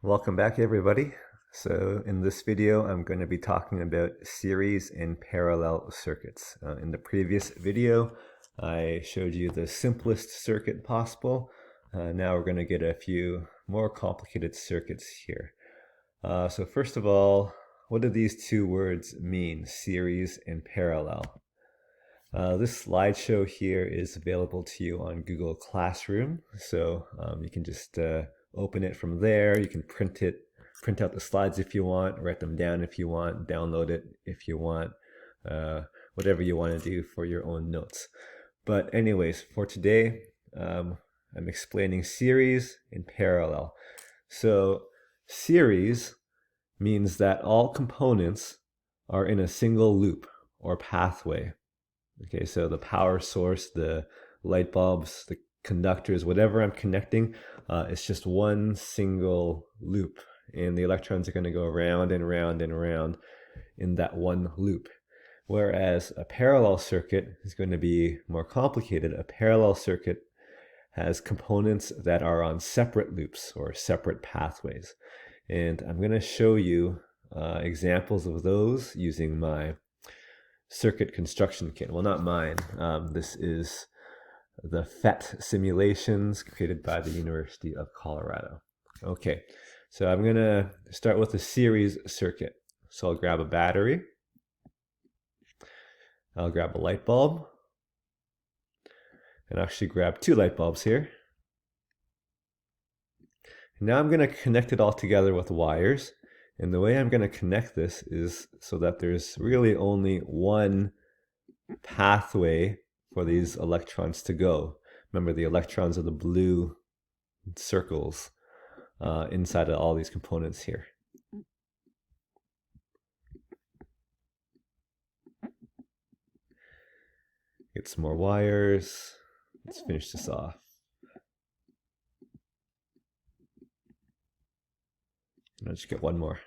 Welcome back, everybody. So in this video, I'm going to be talking about series and parallel circuits. In the previous video, I showed you the simplest circuit possible. Now we're going to get a few more complicated circuits here. So first of all, what do these two words mean, series and parallel? This slideshow here is available to you on Google Classroom, so you can just open it from there. You can print out the slides if you want, write them down if you want, download it if you want, whatever you want to do for your own notes. But anyways, for today, I'm explaining series and parallel. So series means that all components are in a single loop or pathway. Okay, so the power source, the light bulbs, the conductors, whatever I'm connecting, it's just one single loop. And the electrons are going to go around and around and around in that one loop. Whereas a parallel circuit is going to be more complicated. A parallel circuit has components that are on separate loops or separate pathways. And I'm going to show you examples of those using my circuit construction kit. Well, not mine. This is the PhET simulations created by the University of Colorado. Okay, so I'm going to start with a series circuit. So I'll grab a battery. I'll grab a light bulb. And actually grab two light bulbs here. And now I'm going to connect it all together with wires. And the way I'm going to connect this is so that there's really only one pathway for these electrons to go. Remember, the electrons are the blue circles inside of all these components here. Get some more wires. Let's finish this off. I'll just get one more.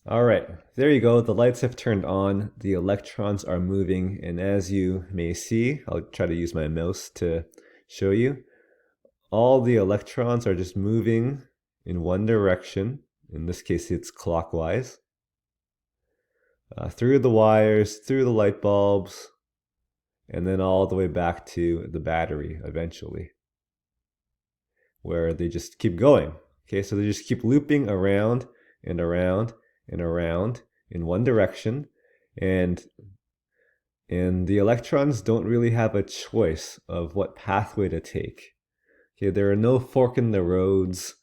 All right, there you go. The lights have turned on. The electrons are moving. And as you may see, I'll try to use my mouse to show you. All the electrons are just moving in one direction. In this case, it's clockwise. Through the wires, through the light bulbs, and then all the way back to the battery eventually, where they just keep going. Okay, so they just keep looping around and around and around in one direction, and the electrons don't really have a choice of what pathway to take. Okay, there are no fork in the roads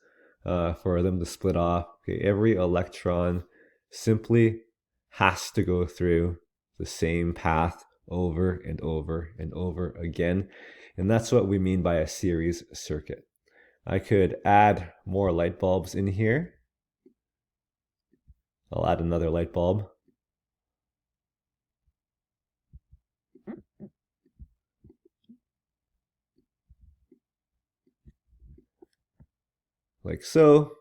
for them to split off. Okay, every electron simply has to go through the same path over and over and over again, and that's what we mean by a series circuit. I could add more light bulbs in here. I'll add another light bulb. Like so.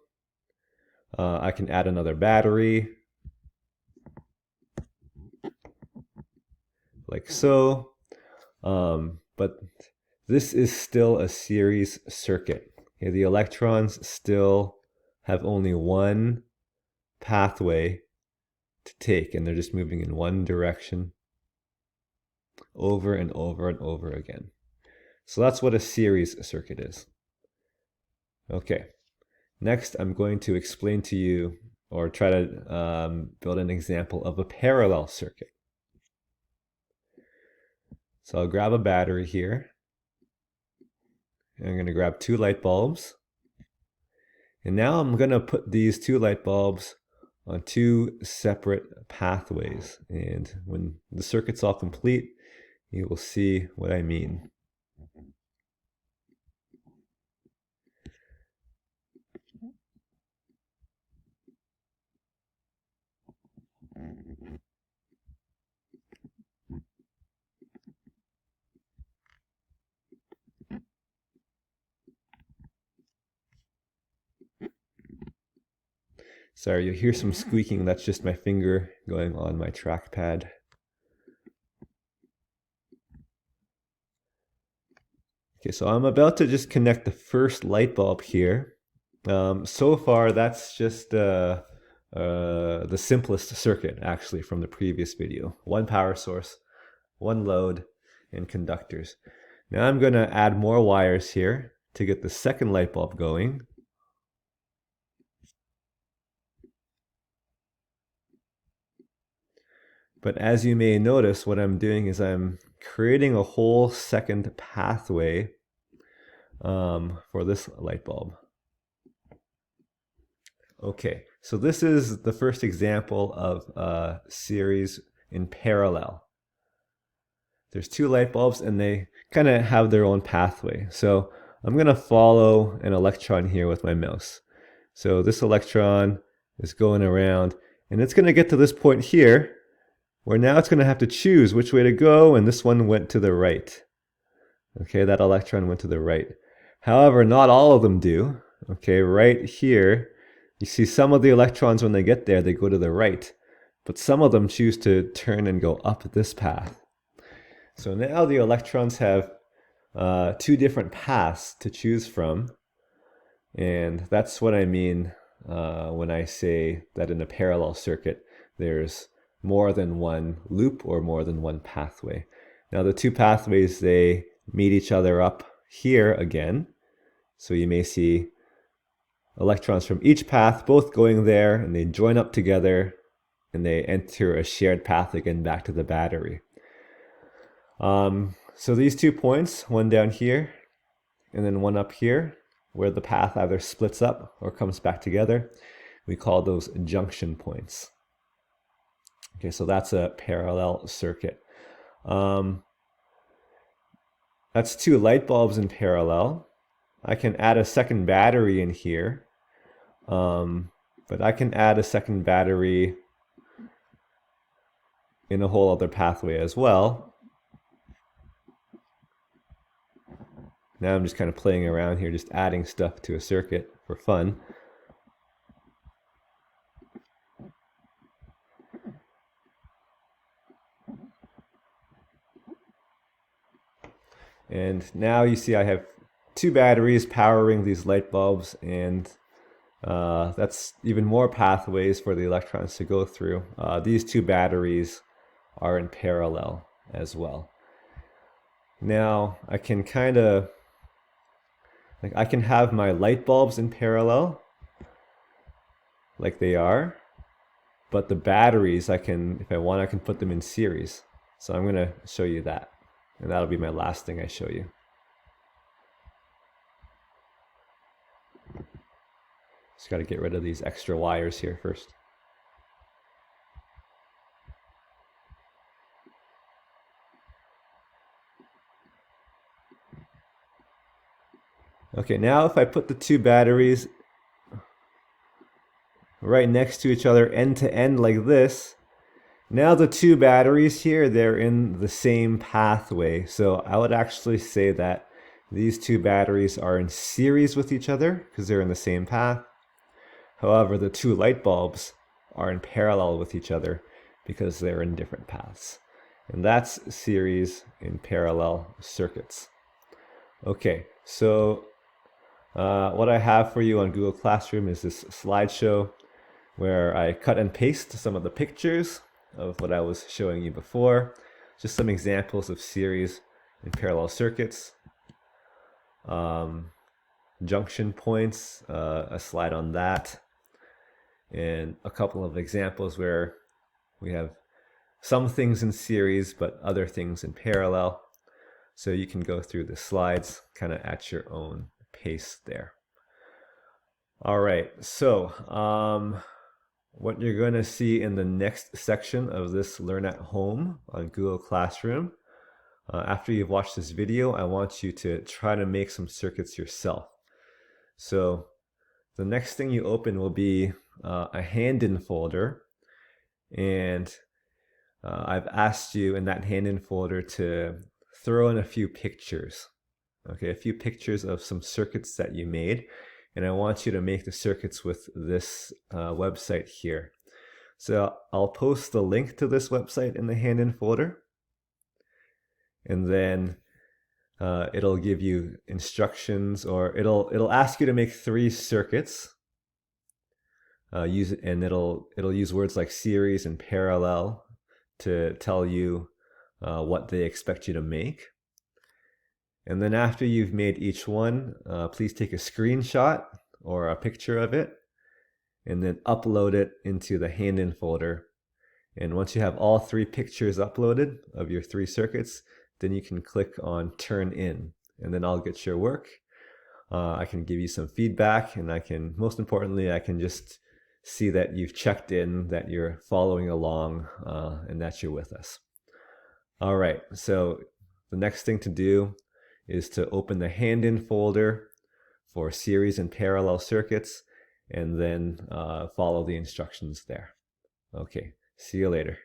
I can add another battery. Like so. But this is still a series circuit. Okay, the electrons still have only one pathway to take, and they're just moving in one direction over and over and over again. So that's what a series circuit is. Okay, next I'm going to explain to you, or try to build an example of a parallel circuit. So I'll grab a battery here. And I'm going to grab two light bulbs. And now I'm going to put these two light bulbs on two separate pathways. And when the circuit's all complete, you will see what I mean. Sorry, you'll hear some squeaking. That's just my finger going on my trackpad. Okay, so I'm about to just connect the first light bulb here So far, that's just the simplest circuit, actually, from the previous video. One power source, one load, and conductors. Now I'm going to add more wires here to get the second light bulb going. But as you may notice, what I'm doing is I'm creating a whole second pathway for this light bulb. Okay, so this is the first example of series in parallel. There's two light bulbs and they kind of have their own pathway. So I'm going to follow an electron here with my mouse. So this electron is going around and it's going to get to this point here where now it's going to have to choose which way to go, and this one went to the right. Okay, that electron went to the right. However, not all of them do. Okay, right here, you see some of the electrons when they get there, they go to the right, but some of them choose to turn and go up this path. So now the electrons have two different paths to choose from, and that's what I mean when I say that in a parallel circuit, there's more than one loop or more than one pathway. Now the two pathways, they meet each other up here again. So you may see electrons from each path both going there, and they join up together and they enter a shared path again back to the battery. So these 2 points, one down here and then one up here, where the path either splits up or comes back together, we call those junction points. Okay, so that's a parallel circuit. That's two light bulbs in parallel. I can add a second battery in here, but I can add a second battery in a whole other pathway as well. Now I'm just kind of playing around here, just adding stuff to a circuit for fun. And now you see I have two batteries powering these light bulbs, and that's even more pathways for the electrons to go through. These two batteries are in parallel as well. Now I can I can have my light bulbs in parallel like they are, but the batteries I can, if I want, I can put them in series. So I'm going to show you that, and that'll be my last thing I show you. Just got to get rid of these extra wires here first. Okay, now if I put the two batteries right next to each other, end to end like this, now the two batteries here, they're in the same pathway. So I would actually say that these two batteries are in series with each other because they're in the same path. However, the two light bulbs are in parallel with each other because they're in different paths. And that's series in parallel circuits. Okay, so what I have for you on Google Classroom is this slideshow where I cut and paste some of the pictures of what I was showing you before. Just some examples of series in parallel circuits. Junction points, a slide on that, and a couple of examples where we have some things in series but other things in parallel. So you can go through the slides kind of at your own pace there. All right, so what you're going to see in the next section of this Learn at Home on Google Classroom, after you've watched this video, I want you to try to make some circuits yourself. So the next thing you open will be a hand-in folder, and I've asked you in that hand-in folder to throw in a few pictures. Okay, a few pictures of some circuits that you made, and I want you to make the circuits with this website here. So I'll post the link to this website in the hand-in folder, and then it'll give you instructions, or it'll ask you to make 3 circuits. It'll use words like series and parallel to tell you what they expect you to make. And then after you've made each one, please take a screenshot or a picture of it, and then upload it into the hand-in folder. And once you have all 3 pictures uploaded of your 3 circuits, then you can click on Turn In, and then I'll get your work. I can give you some feedback, and most importantly, I can just see that you've checked in, that you're following along, and that you're with us. All right, so the next thing to do is to open the hand-in folder for series and parallel circuits, and then follow the instructions there. Okay, see you later.